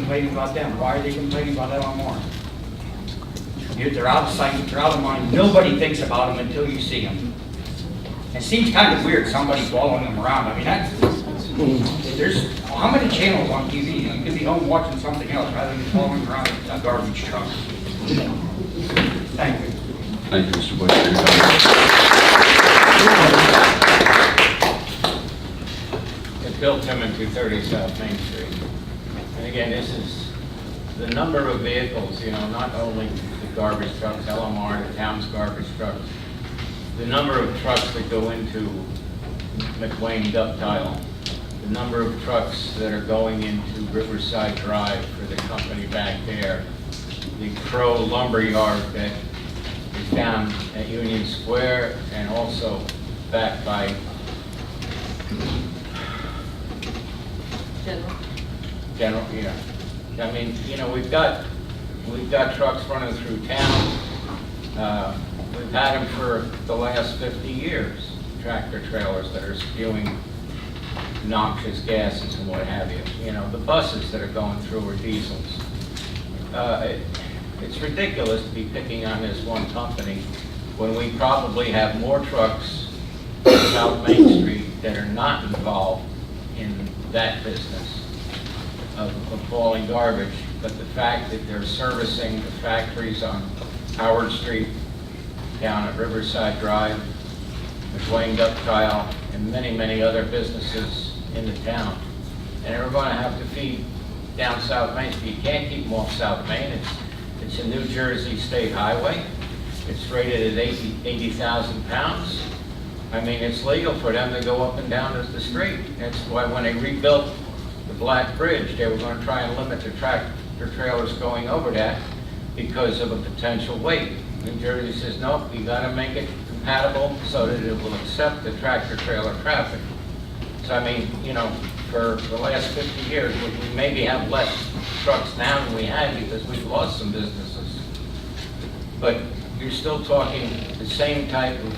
complaining about them? Why are they complaining about LMR? They're out of sight, they're out of mind. Nobody thinks about them until you see them. It seems kind of weird, somebody following them around. I mean, there's how many channels on TV? You could be home watching something else rather than following around a garbage truck. Thank you. Thank you, Mr. Bush, for your comment. It's Bill Timmon, 230 South Main Street. And again, this is the number of vehicles, you know, not only the garbage trucks, LMR, the town's garbage trucks, the number of trucks that go into McWayne Ductile, the number of trucks that are going into Riverside Drive for the company back there, the Crow Lumber Yard that is down at Union Square, and also back by General, yeah. I mean, you know, we've got trucks running through town. We've had them for the last 50 years, tractor trailers that are spewing noxious gases and what have you. You know, the buses that are going through are diesels. It's ridiculous to be picking on this one company when we probably have more trucks on South Main Street that are not involved in that business of hauling garbage, but the fact that they're servicing the factories on Howard Street, down at Riverside Drive, McWayne Ductile, and many, many other businesses in the town. And we're going to have to feed down South Main Street. You can't keep them off South Main. It's a New Jersey state highway. It's rated at 80,000 pounds. I mean, it's legal for them to go up and down the street. That's why when they rebuilt the Black Bridge, they were going to try and limit the tractor trailers going over that because of a potential weight. New Jersey says, no, you got to make it compatible so that it will accept the tractor trailer traffic. So I mean, you know, for the last 50 years, we maybe have less trucks now than we had because we've lost some businesses. But you're still talking the same type of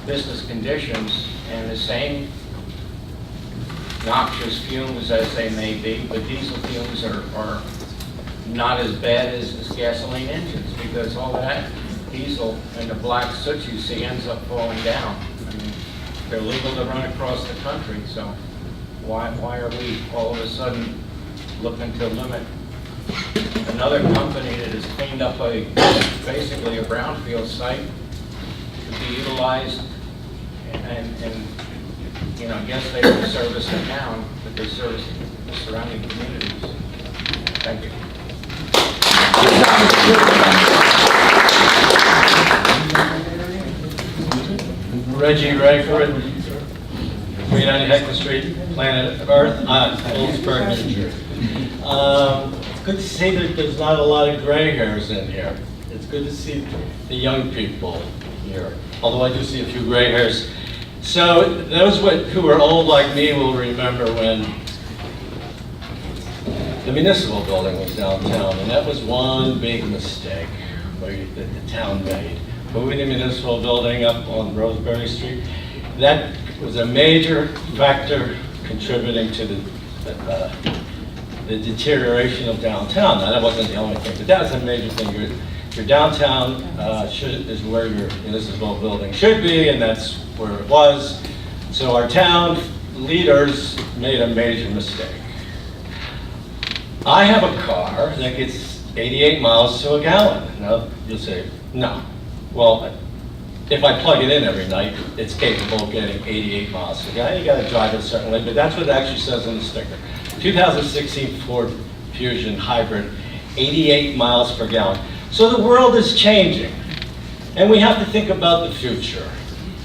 business conditions and the same noxious fumes as they may be, but diesel fumes are not as bad as gasoline engines because all that diesel and the black soot you see ends up falling down. I mean, they're legal to run across the country, so why are we all of a sudden looking to limit another company that has cleaned up basically a brownfield site to be utilized and you know, yes, they don't service the town, but they service the surrounding communities. Thank you. Reggie Rayford, 390 Heckler Street, Planet Earth, Phillipsburg, New Jersey. It's good to see that there's not a lot of gray hairs in here. It's good to see the young people here, although I do see a few gray hairs. So those who are old like me will remember when the municipal building was downtown, and that was one big mistake that the town made. Moving the municipal building up on Roseberry Street, that was a major factor contributing to the deterioration of downtown. Now that wasn't the only thing, but that was a major thing. Your downtown is where your municipal building should be, and that's where it was. So our town leaders made a major mistake. I have a car that gets 88 miles to a gallon. Now you'll say, no. Well, if I plug it in every night, it's capable of getting 88 miles to a gallon. You got to drive it certainly, but that's what it actually says on the sticker. 2016 Ford Fusion Hybrid, 88 miles per gallon. So the world is changing, and we have to think about the future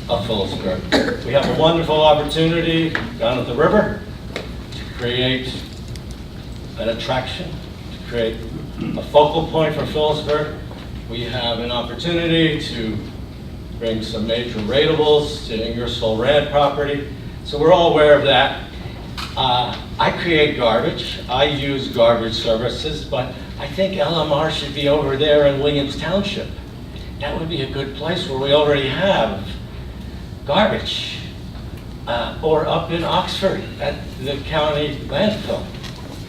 of Phillipsburg. We have a wonderful opportunity down at the river to create an attraction, to create a focal point for Phillipsburg. We have an opportunity to bring some major ratables to Ingersoll Rand property. So we're all aware of that. I create garbage. I use garbage services, but I think LMR should be over there in Williams Township. That would be a good place where we already have garbage. Or up in Oxford at the county landfill.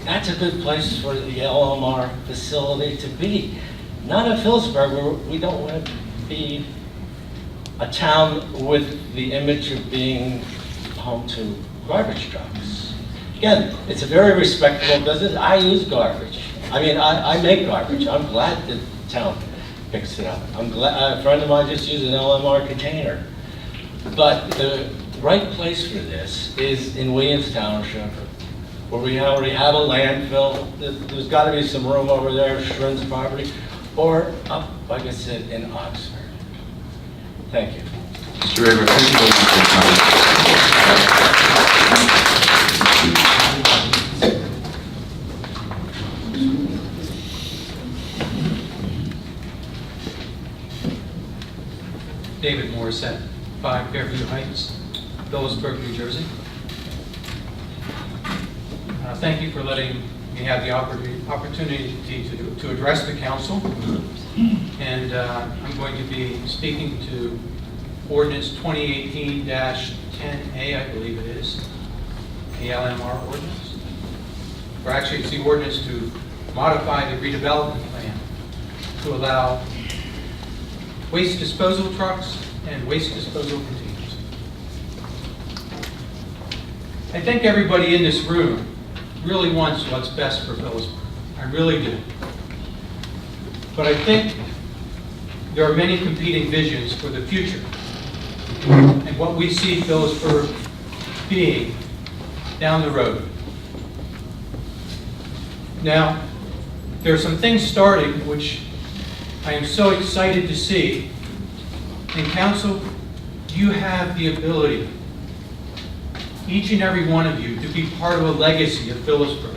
that's a good place for the LMR facility to be. Not in Phillipsburg, where we don't want to be a town with the image of being home to garbage trucks. Again, it's a very respectable business. I use garbage. I mean, I make garbage. I'm glad the town picks it up. I'm glad, a friend of mine just used an LMR container. But the right place for this is in Williams Township, where we already have a landfill. There's got to be some room over there, Shrin's property, or up, like I said, in Oxford. Thank you. Mr. Raver, thank you very much for your comment. David Morissette, 5 Fairview Heights, Phillipsburg, New Jersey. Thank you for letting me have the opportunity to address the council. And I'm going to be speaking to ordinance 2018-10A, I believe it is, the LMR ordinance. Or actually, it's the ordinance to modify the redevelopment plan to allow waste disposal trucks and waste disposal containers. I think everybody in this room really wants what's best for Phillipsburg. I really do. But I think there are many competing visions for the future and what we see Phillipsburg being down the road. Now, there are some things starting which I am so excited to see. And council, you have the ability, each and every one of you, to be part of a legacy of Phillipsburg.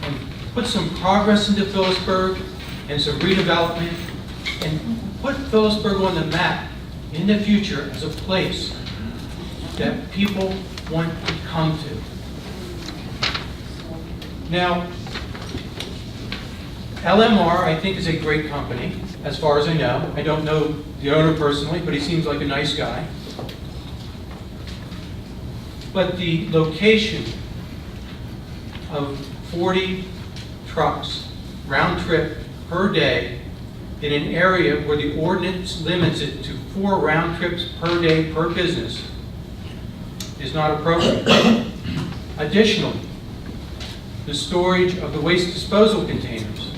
And put some progress into Phillipsburg and some redevelopment and put Phillipsburg on the map in the future as a place that people want to come to. Now, LMR, I think, is a great company, as far as I know. I don't know the owner personally, but he seems like a nice guy. But the location of 40 trucks, round trip, per day, in an area where the ordinance limits it to 4 round trips per day per business is not appropriate. Additionally, the storage of the waste disposal containers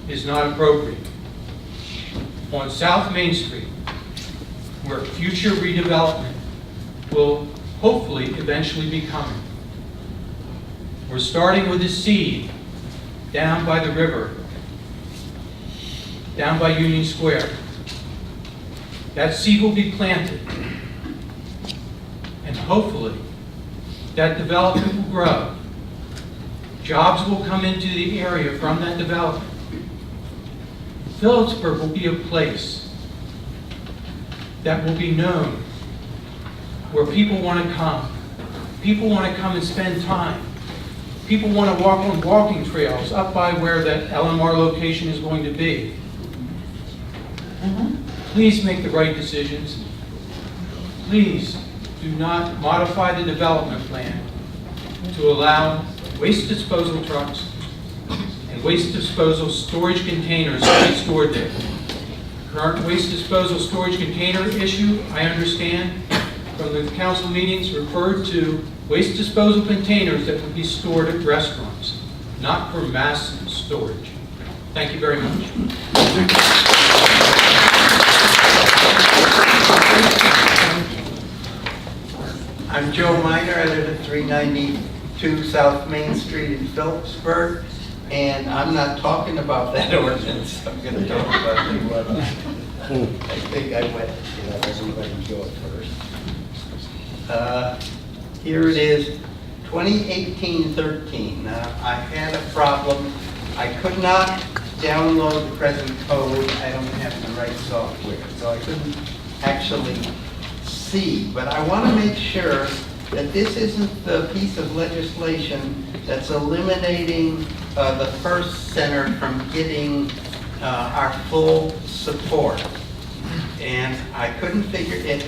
is not appropriate. On South Main Street, where future redevelopment will hopefully eventually be coming. We're starting with a seed down by the river, down by Union Square. That seed will be planted, and hopefully that development will grow. Jobs will come into the area from that development. Phillipsburg will be a place that will be known, where people want to come. People want to come and spend time. People want to walk on walking trails up by where that LMR location is going to be. Please make the right decisions. Please do not modify the development plan to allow waste disposal trucks and waste disposal storage containers to be stored there. Current waste disposal storage container issue, I understand from the council meetings, referred to waste disposal containers that would be stored at restaurants, not for mass storage. Thank you very much. I'm Joe Miner. I live at 392 South Main Street in Phillipsburg, and I'm not talking about that ordinance. I'm going to talk about the one. I think I went, everybody go first. Here it is, 2018-13. Now, I had a problem. I could not download the present code. I don't have the right software, so I couldn't actually see. But I want to make sure that this isn't the piece of legislation that's eliminating the First Center from getting our full support. And I couldn't figure it.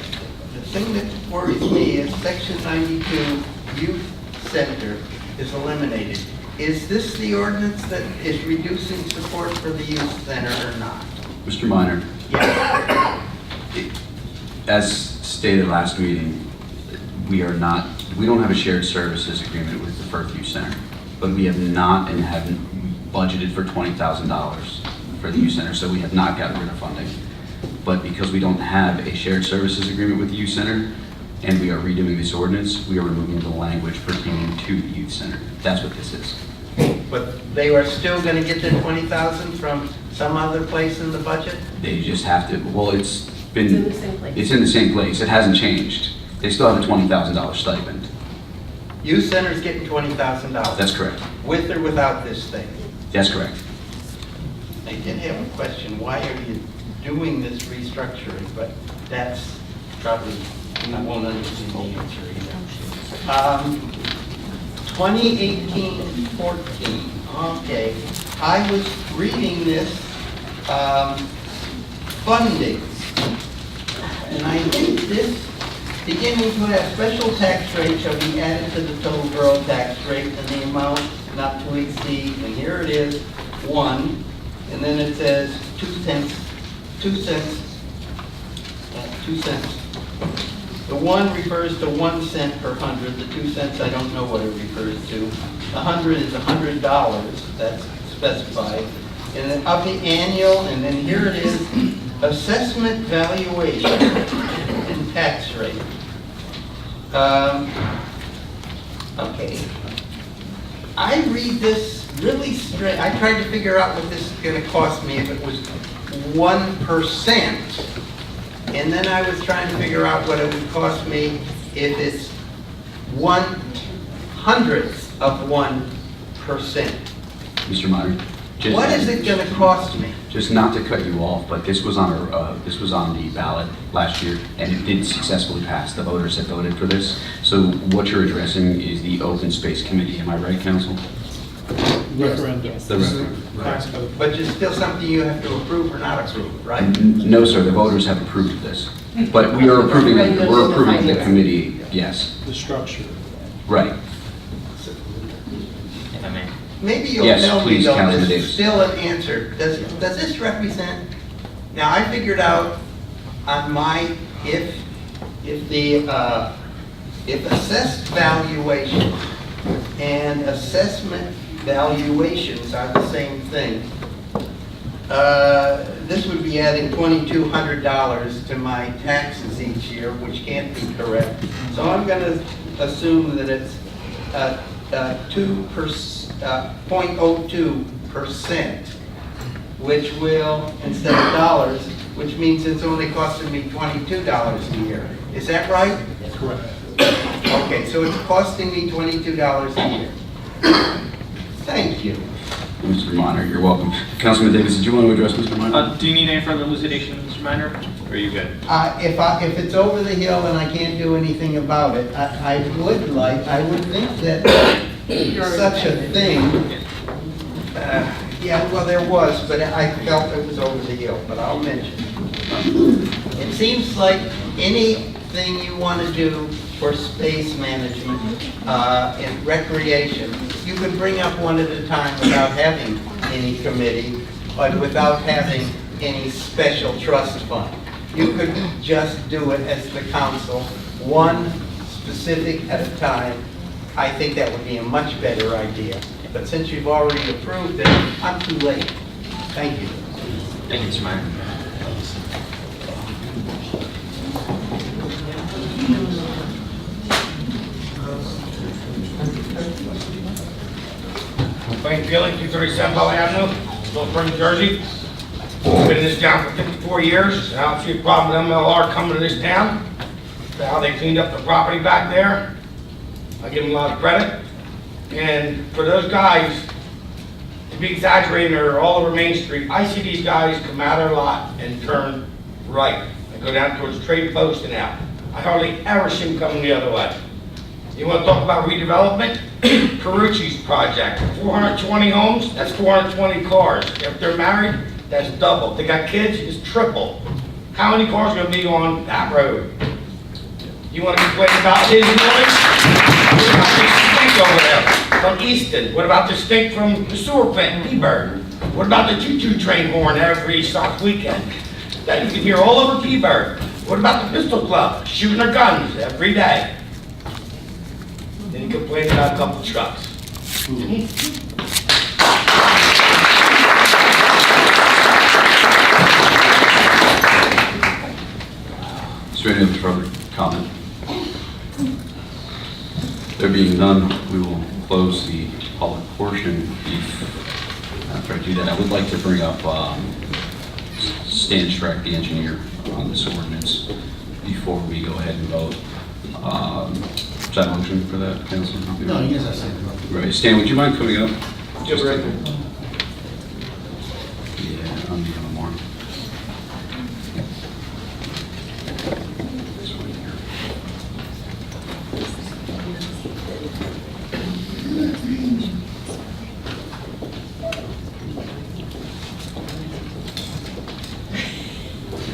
The thing that worries me is Section 92 Youth Center. is eliminated. Is this the ordinance that is reducing support for the youth center or not? Mr. Minor, Yes. as stated last meeting, we don't have a shared services agreement with the Firth Youth Center, but we have not and haven't budgeted for $20,000 for the youth center, so we have not gotten rid of funding. But because we don't have a shared services agreement with the youth center, and we are redoing this ordinance, we are removing the language pertaining to the youth center. That's what this is. But they are still gonna get their 20,000 from some other place in the budget? They just have to, well, it's been... It's in the same place. It's in the same place. It hasn't changed. They still have a $20,000 stipend. Youth center's getting $20,000. That's correct. With or without this thing? That's correct. I did have a question, why are you doing this restructuring? But that's probably, I won't understand the answer either. 2018-14, okay. I was reading this funding, and I think this, beginning to have special tax rate shall be added to the total borough tax rate and the amount not to exceed, and here it is, 1, and then it says 2 cents. The 1 refers to 1 cent per 100, the 2 cents, I don't know what it refers to. 100 is $100, that's specified. And then of the annual, and then here it is, assessment valuation and tax rate. Okay. I read this really straight. I tried to figure out what this is going to cost me if it was 1%. And then I was trying to figure out what it would cost me if it's 1/100th of 1%. Mr. Minor? just- What is it going to cost me? Just not to cut you off, but this was on the ballot last year, and it did successfully pass. The voters have voted for this. So what you're addressing is the Open Space Committee. Am I right, council? Referendum. The referendum. But it's still something you have to approve or not approve, right? No, sir, the voters have approved this. But we're approving the committee, yes. The structure. Right. If I may. Maybe you'll Yes, tell me please, though, Councilman there's Davis. still an answer. Does this represent, now I figured out on my, if assessed valuation and assessment valuations are the same thing, this would be adding $2,200 to my taxes each year, which can't be correct. So I'm going to assume that it's 0.02%, which will, instead of dollars, which means it's only costing me $22 a year. Is that right? Correct. Okay, so it's costing me $22 a year. Thank you. Mr. Minor, you're welcome. Councilman Davis, did you want to address Mr. Minor? Do you need any further elucidation, Mr. Minor? Or are you good? If it's over the hill and I can't do anything about it, I would think that such a thing, yeah, well, there was, but I felt it was over the hill, but I'll mention it. It seems like anything you want to do for space management and recreation, you could bring up one at a time without having any committee, but without having any special trust fund. You could just do it as the council, one specific at a time. I think that would be a much better idea. But since you've already approved it, I'm too late. Thank you. Thank you, Mr. Minor. Wayne Feeling, 237 Bell Avenue, Phillipsburg, New Jersey. Been in this town for 54 years. I don't see a problem with MLR coming to this town. How they cleaned up the property back there. I give them a lot of credit. And for those guys to be exaggerating or all over Main Street, I see these guys come out of their lot and turn right and go down towards Trade Post and out. I hardly ever see them coming the other way. You want to talk about redevelopment? Carucci's project, 420 homes, that's 420 cars. If they're married, that's double. If they got kids, it's triple. How many cars are going to be on that road? You want to complain about his noise? Think over there. From Easton? What about the stink from the sewer plant, P-Bird? What about the choo-choo train horn every South weekend? That you can hear all over P-Bird. What about the pistol club, shooting their guns every day? Then you complain about a couple trucks. Is there any other further comment? There being none, we will close the public portion. After I do that, I would like to bring up Stan Streck, the engineer, on this ordinance before we go ahead and vote. Is that a motion for that, Council? No, yes, I said. Right, Stan, would you mind coming up? Just right. Yeah, on the more. This one here.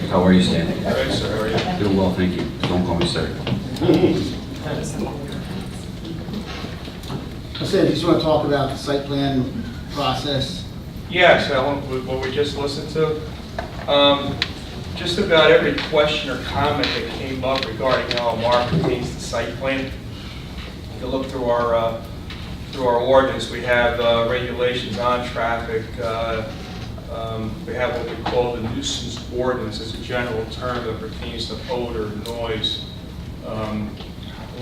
How are you, Stan? All right, sir, how are you? Doing well, thank you. Don't call me sir. I said, just want to talk about the site plan process. Yes, Ellen, what we just listened to, just about every question or comment that came up regarding LMR pertains to site plan. If you look through our ordinance, we have regulations on traffic. We have what we call the nuisance ordinance. It's a general term that pertains to odor, noise,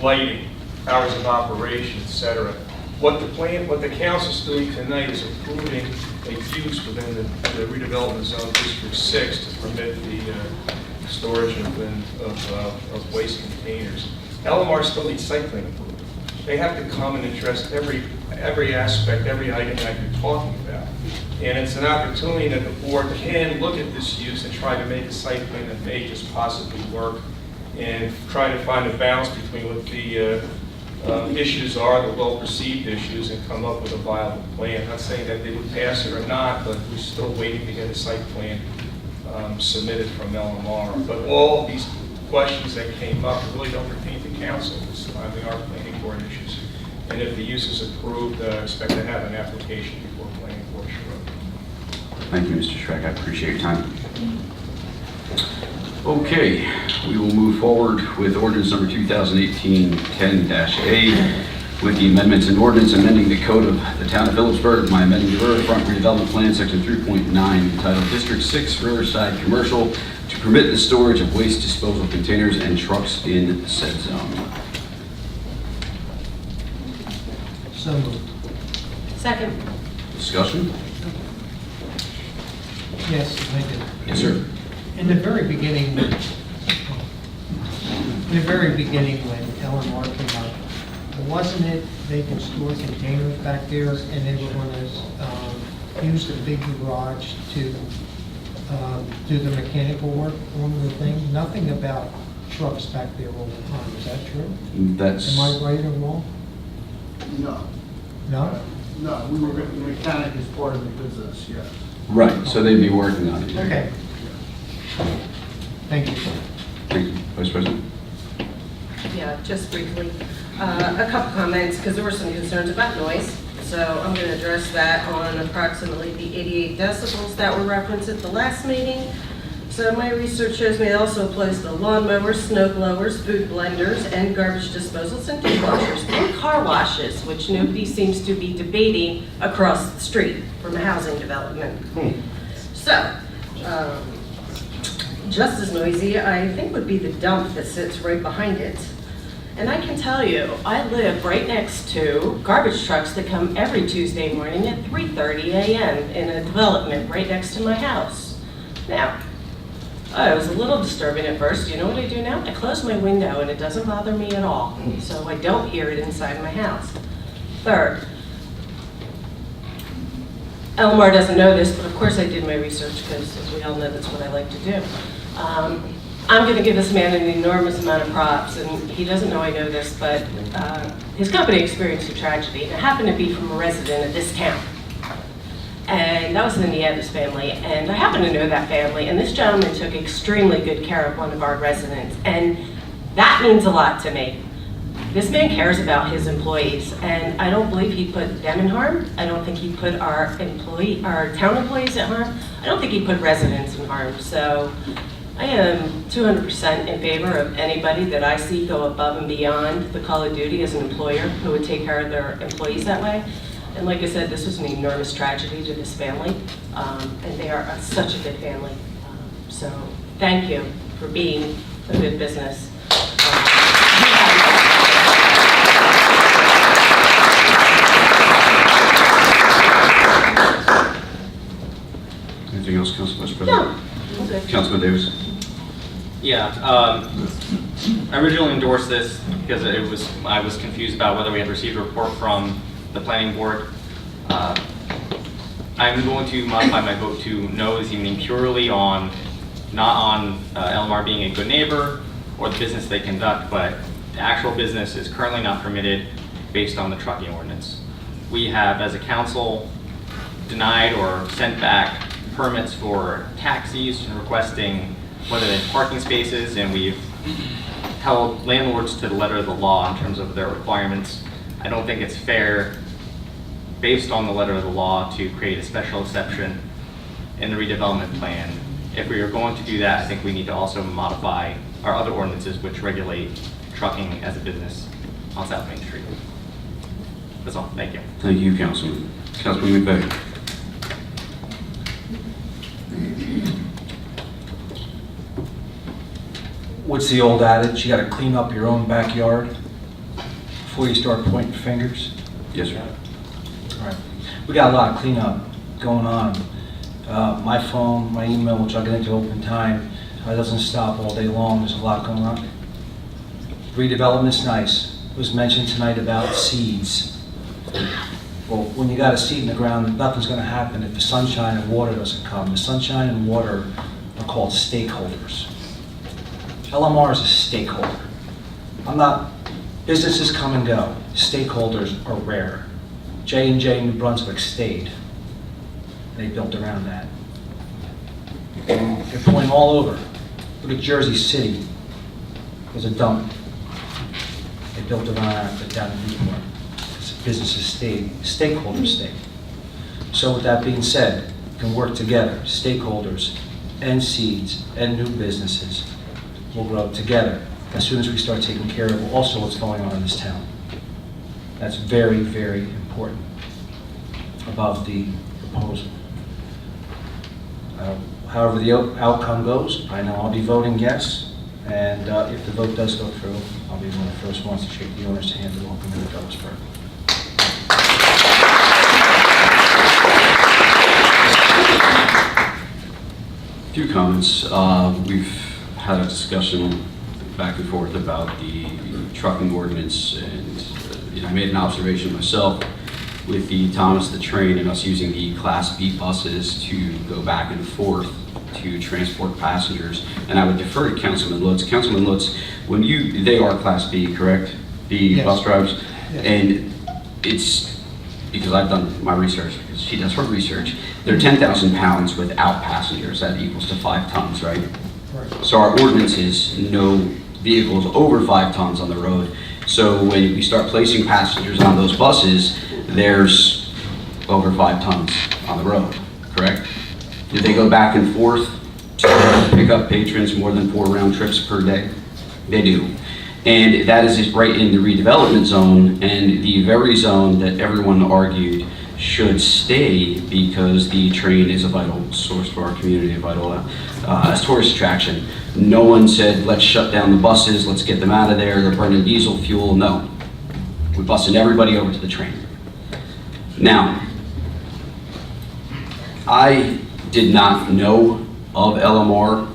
lighting, hours of operation, etc. What the council's doing tonight is approving a use within the redevelopment zone District 6 to permit the storage of waste containers. LMR still needs site plan approval. They have to come and address every aspect, every item that you're talking about. And it's an opportunity that the board can look at this use and try to make a site plan that may just possibly work, and try to find a balance between what the issues are, the well-perceived issues, and come up with a viable plan. Not saying that they would pass it or not, but we're still waiting to get a site plan submitted from LMR. But all these questions that came up really don't pertain to council. They are planning board issues. And if the use is approved, expect to have an application before planning board should. Thank you, Mr. Schreck. I appreciate your time. Okay, we will move forward with ordinance number 2018-10-A with the amendments and ordinance amending the code of the town of Phillipsburg by amending the riverfront redevelopment plan, section 3.9, entitled District 6 Riverside Commercial, to permit the storage of waste disposal containers and trucks in said zone. So moved. Second. Discussion? Yes, I did. Yes, sir. In the very beginning, when LMR came out, wasn't it they can store containers back there and they were going to use the big garage to do the mechanical work on the thing? Nothing about trucks back there all the time, is that true? That's, Am I right or wrong? No, No? no, the mechanic is part of the business, yes. right, so they'd be working on it. Okay. Thank you. Thank you, Vice President. Yeah, just briefly. A couple comments, because there were some concerns about noise. So I'm going to address that on approximately the 88 decibels that were referenced at the last meeting. So my research shows me it also applies to lawnmowers, snow blowers, food blenders, and garbage disposals and dishwashers, and car washes, which nobody seems to be debating across the street from a housing development. So, just as noisy, I think, would be the dump that sits right behind it. And I can tell you, I live right next to garbage trucks that come every Tuesday morning at 3:30 a.m. in a development right next to my house. Now, it was a little disturbing at first. You know what I do now? I close my window and it doesn't bother me at all. So I don't hear it inside my house. Third, Elmar doesn't know this, but of course I did my research because, as we all know, that's what I like to do. I'm going to give this man an enormous amount of props, and he doesn't know I know this, but his company experienced a tragedy, and it happened to be from a resident of this town. And that was the Nieves family, and I happen to know that family, and this gentleman took extremely good care of one of our residents, and that means a lot to me. This man cares about his employees, and I don't believe he put them in harm. I don't think he put our town employees at harm. I don't think he put residents in harm. So I am 200% in favor of anybody that I see go above and beyond the call of duty as an employer who would take care of their employees that way. And like I said, this was an enormous tragedy to this family, and they are such a good family. So thank you for being a good business. Anything else, Council Vice President? No, I'm good. Councilman Davis? Yeah, I originally endorsed this because I was confused about whether we had received a report from the planning board. I'm going to modify my vote to no this evening purely on, not on LMR being a good neighbor or the business they conduct, but the actual business is currently not permitted based on the trucking ordinance. We have, as a council, denied or sent back permits for taxis and requesting whether they're parking spaces, and we've held landlords to the letter of the law in terms of their requirements. I don't think it's fair, based on the letter of the law, to create a special exception in the redevelopment plan. If we are going to do that, I think we need to also modify our other ordinances which regulate trucking as a business on South Main Street. That's all. Thank you. Thank you, Councilman. Councilman McVeigh? What's the old adage? You got to clean up your own backyard before you start pointing fingers. Yes, sir. All right. We got a lot of cleanup going on. My phone, my email, which I'll get into open time, doesn't stop all day long. There's a lot going on. Redevelopment's nice. It was mentioned tonight about seeds. Well, when you got a seed in the ground, nothing's going to happen if the sunshine and water doesn't come. The sunshine and water are called stakeholders. LMR is a stakeholder. Businesses come and go. Stakeholders are rare. J&J New Brunswick stayed. They built around that. And they're going all over. Look at Jersey City. There's a dump. They built around that down in Newport. Businesses stayed, stakeholders stayed. So with that being said, we can work together, stakeholders and seeds and new businesses will grow together as soon as we start taking care of also what's going on in this town. That's very, very important above the proposal. However the outcome goes, I know I'll be voting yes, and if the vote does go through, I'll be one of the first ones to shake the owner's hand and welcome them to Phillipsburg. A few comments. We've had a discussion back and forth about the trucking ordinance, and I made an observation myself with the Thomas the Train and us using the Class B buses to go back and forth to transport passengers. And I would defer to Councilman Lutz. Councilman Lutz, when they are Class B, correct? The Yes. bus drivers? Yes. And it's, because I've done my research, because she does her research, they're 10,000 pounds without passengers. That equals to 5 tons, right? Right. So our ordinance is no vehicles over 5 tons on the road. So when we start placing passengers on those buses, there's over 5 tons on the road, correct? Do they go back and forth to pick up patrons more than 4 round trips per day? They do. And that is right in the redevelopment zone, and the very zone that everyone argued should stay because the train is a vital source for our community, a vital tourist attraction. No one said, let's shut down the buses, let's get them out of there, they're burning diesel fuel. No. We're busing everybody over to the train. Now, I did not know of LMR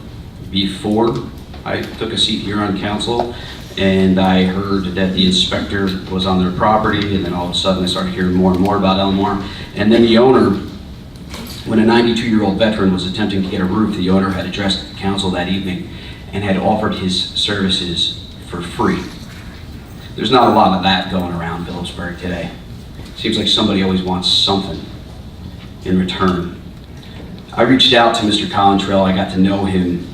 before I took a seat here on council, and I heard that the inspector was on their property, and then all of a sudden I started hearing more and more about LMR. And then the owner, when a 92-year-old veteran was attempting to get a roof, the owner had addressed council that evening and had offered his services for free. There's not a lot of that going around Phillipsburg today. Seems like somebody always wants something in return. I reached out to Mr. Collintrell. I got to know him.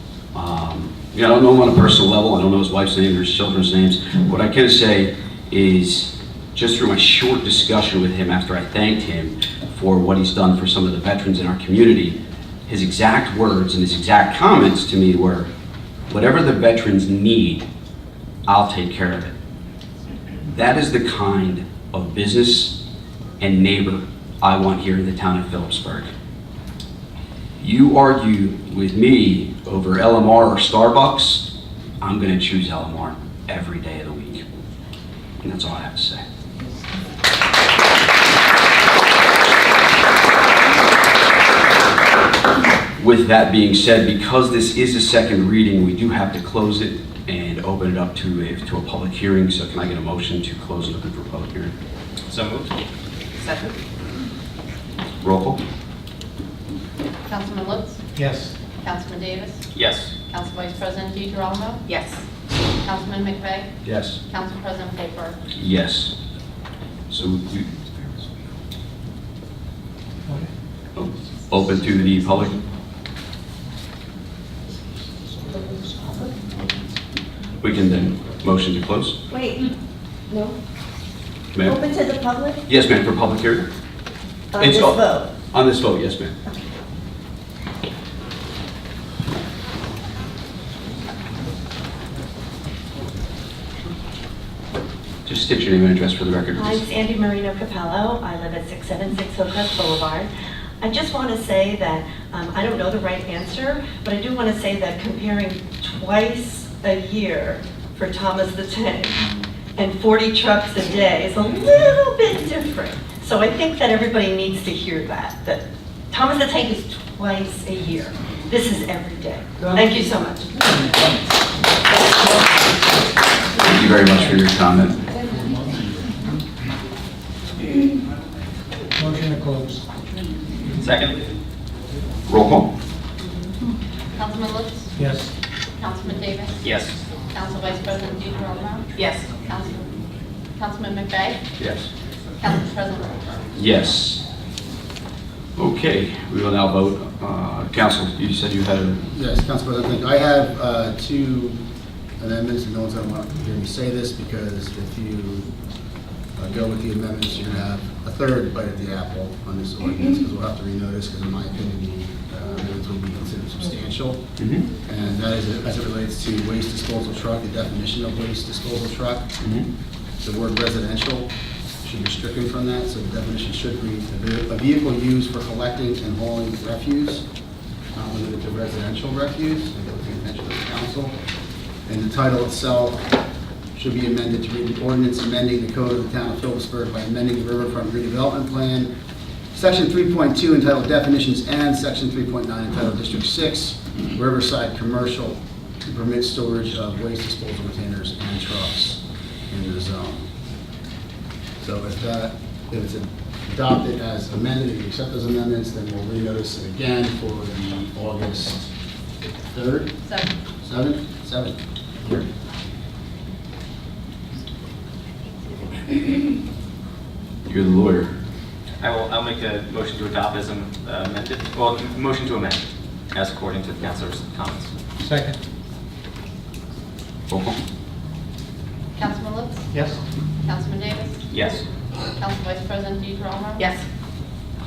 I don't know him on a personal level. I don't know his wife's name or his children's names. What I can say, is just through my short discussion with him after I thanked him for what he's done for some of the veterans in our community, his exact words and his exact comments to me were, whatever the veterans need, I'll take care of it. That is the kind of business and neighbor I want here in the town of Phillipsburg. You argue with me over LMR or Starbucks, I'm going to choose LMR every day of the week. And that's all I have to say. With that being said, because this is a second reading, we do have to close it and open it up to a public hearing. So can I get a motion to close it open for public hearing? So moved. Second? Roll call. Councilman Lutz? Yes. Councilman Davis? Yes. Council Vice President DeGirolamo? Yes. Councilman McVeigh? Yes. Council President Holbrook? Yes. So we open to the public. We can then motion to close. Wait, no, Ma'am? open to the public Yes, ma'am, for public hearing? on It's this o- vote. On this vote, yes, ma'am. Just state your name and address for the record, I'm please. Sandy Marino Capello. I live at 676 Hillcrest Boulevard. I just want to say that I don't know the right answer, but I do want to say that comparing twice a year for Thomas the Tank and 40 trucks a day is a little bit different. So I think that everybody needs to hear that Thomas the Tank is twice a year. This is every day. Thank you so much. Thank you very much for your comment. Motion to close. Second. Roll call. Councilman Lutz? Yes. Councilman Davis? Yes. Council Vice President DeGirolamo? Yes. Councilman McVeigh? Yes. Council President Holbrook? Yes. Okay, we will now vote. Council, you said you had a... Yes, Council President, I have two amendments, and no one's going to want to hear me say this, because if you go with the amendments, you're going to have a third bite at the apple on this ordinance, because we'll have to renotice, because in my opinion, the amendments will be considered substantial. And that is as it relates to waste disposal truck, the definition of waste disposal truck. The word residential should be stricken from that, so the definition should read, a vehicle used for collecting and hauling refuse, not limited to residential refuse, and that was the intention of the council. And the title itself should be amended to read, the ordinance amending the code of the town of Phillipsburg by amending the riverfront redevelopment plan, section 3.2 entitled definitions, and section 3.9 entitled district 6, riverside commercial, to permit storage of waste disposal containers and trucks in the zone. So if it's adopted as amended, if you accept those amendments, then we'll renotice it again for the August 3rd? 7th? 7th. Here. You're the lawyer. I'll make a motion to adopt as amended, well, motion to amend, as according to the councilor's comments. Second. Roll call. Councilman Lutz? Yes. Councilman Davis? Yes. Council Vice President DeGirolamo? Yes.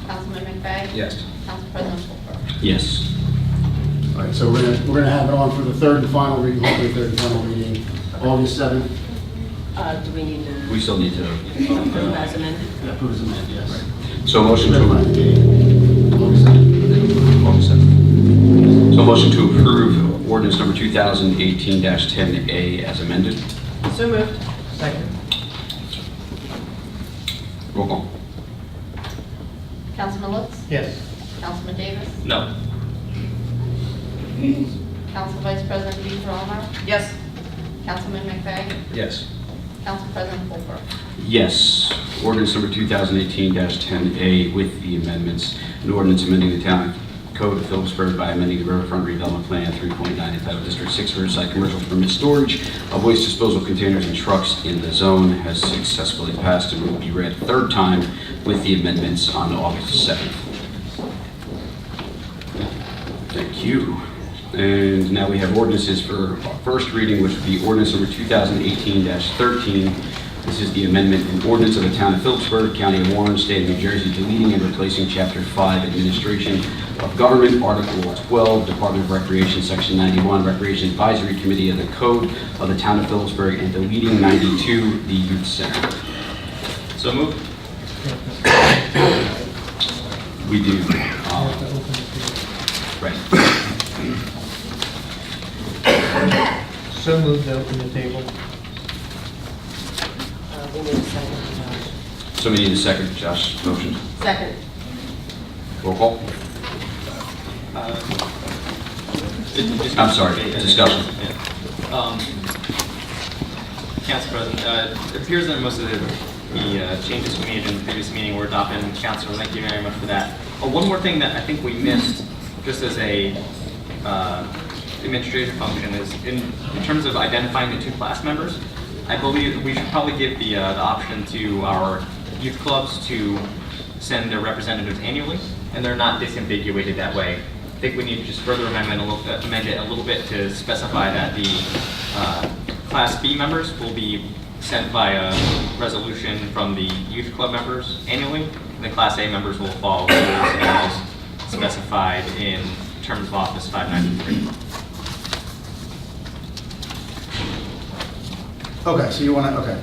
Councilman McVeigh? Yes. Council President Holbrook? Yes. All right, so we're gonna have it on for the third and final reading, hopefully third and final reading, August 7th. Do we need to We still need to... approve as amended? Yeah, approve as amended, yes. So motion to... August 7th. August 7th. So motion to approve ordinance number 2018-10A as amended. So moved. Second. Roll call. Councilman Lutz? Yes. Councilman Davis? No. Council Vice President DeGirolamo? Yes. Councilman McVeigh? Yes. Council President Holbrook? Yes. Ordinance number 2018-10A with the amendments. An ordinance amending the town code of Phillipsburg by amending the riverfront redevelopment plan 3.9 entitled District 6 Riverside Commercial to permit storage of waste disposal containers and trucks in the zone has successfully passed and will be read a third time with the amendments on August 7th. Thank you. And now we have ordinances for first reading, which would be ordinance number 2018-13, This is the amendment and ordinance of the Town of Phillipsburg, County of Warren, State of New Jersey, deleting and replacing Chapter 5, Administration of Government, Article 12, Department of Recreation, Section 91, Recreation Advisory Committee of the Code of the Town of Phillipsburg, and deleting 92, the Youth Center. So moved. We do. Right. So moved to open the table. We need a second. So we need a second, Josh, motion. Second. Roll call. I'm sorry, discussion. Council President, it appears that most of the changes we made in the previous meeting were adopted, and Council, thank you very much for that. One more thing that I think we missed, just as a administrative function, is in terms of identifying the two class members. I believe we should probably give the option to our youth clubs to send their representatives annually, and they're not disambiguated that way. I think we need to just further amend it a little bit to specify that the Class B members will be sent by a resolution from the youth club members annually, and the Class A members will follow the rules as specified in terms of Office 593. Okay, so you want to, okay.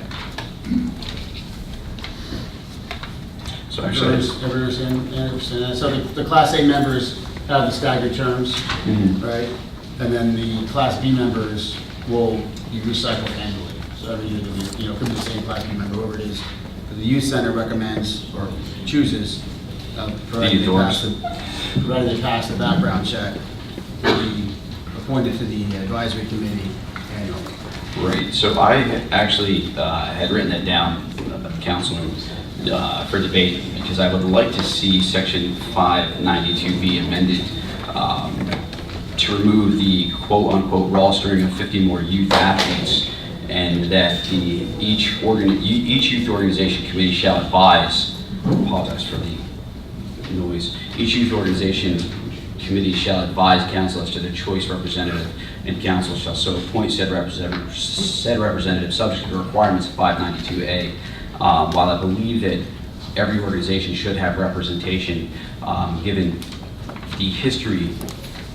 So actually, Everyone's understand. So the Class A members have the staggered terms, right? And then the Class B members will be recycled annually. So every year, it could be the same Class B member, whoever it is. The youth center recommends or chooses, provided they pass the background check, will be appointed to the advisory committee annually. right, so I actually had written that down, Councilman, for debate, because I would like to see Section 592 be amended to remove the quote-unquote rostering of 50 more youth athletes, and that each youth organization committee shall advise, apologize for the noise, each youth organization committee shall advise council as to their choice representative, and council shall so appoint said representative subject to the requirements of 592A. While I believe that every organization should have representation, given the history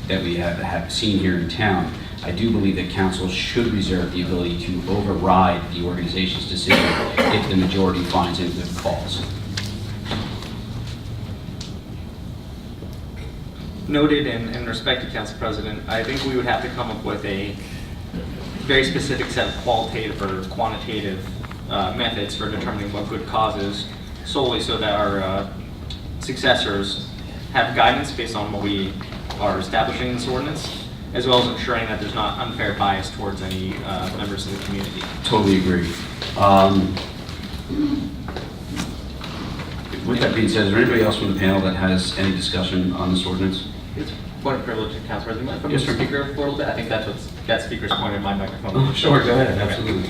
that we have seen here in town, I do believe that council should reserve the ability to override the organization's decision if the majority finds it good cause. Noted and respected, Council President, I think we would have to come up with a very specific set of qualitative or quantitative methods for determining what good cause is, solely so that our successors have guidance based on what we are establishing in this ordinance, as well as ensuring that there's not unfair bias towards any members of the community. Totally agree. With that being said, is there anybody else from the panel that has any discussion on this ordinance? It's what a privilege, Council President. If I Yes, move sir. speaker for a little bit, I think that's what that speaker's pointed my microphone. Oh, sure, go ahead, absolutely.